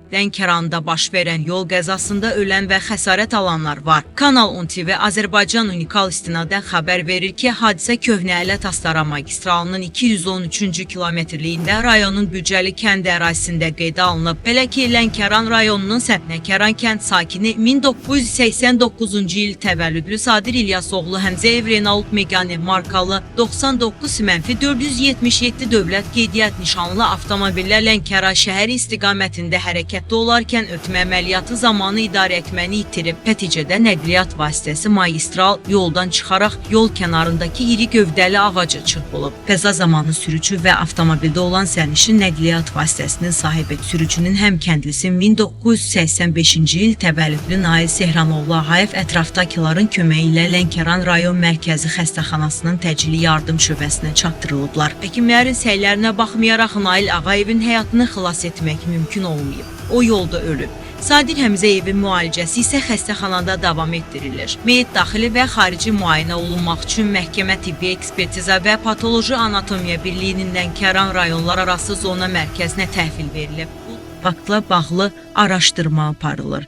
Lənkəranda baş verən yol qəzasında ölən və xəsarət alanlar var. Kanal 10 TV Azərbaycan Unikal istinadən xəbər verir ki, hadisə Köhnə Ələt Astara magistralının 213-cü kilometrliyində rayonun Bücəli kənd ərazisində qeydə alınıb. Belə ki, Lənkəran rayonunun Səpnəkəran kənd sakini 1989-cu il təvəllüdlü Sadir İlyasoğlu Həmzəyev Renault Megane markalı 99-477 dövlət qeydiyyat nişanlı avtomobillə Lənkəran şəhəri istiqamətində hərəkətdə olarkən ötmə əməliyyatı zamanı idarə etməni itirib. Nəticədə nəqliyyat vasitəsi magistral yoldan çıxaraq yol kənarındakı iri gövdəli ağaca çırpılıb. Qəza zamanı sürücü və avtomobildə olan sərnişin nəqliyyat vasitəsinin sahibi sürücünün həm kəndlisi 1985-ci il təvəllüdlü Nail Sehranoğlu Ağayev ətrafdakıların köməyi ilə Lənkəran rayon mərkəzi xəstəxanasının təcili yardım şöbəsinə çatdırılıblar. Həkimlərin səylərinə baxmayaraq Nail Ağayevin həyatını xilas etmək mümkün olmayıb. O yolda ölüb. Sadir Həmzəyevin müalicəsi isə xəstəxanada davam etdirilir. Meyit daxili və xarici müayinə olunmaq üçün məhkəmə tibbi ekspertiza və patoloji anatomiya birliyinin Lənkəran rayonlar arası zona mərkəzinə təhvil verilib. Bu faktla bağlı araşdırma aparılır.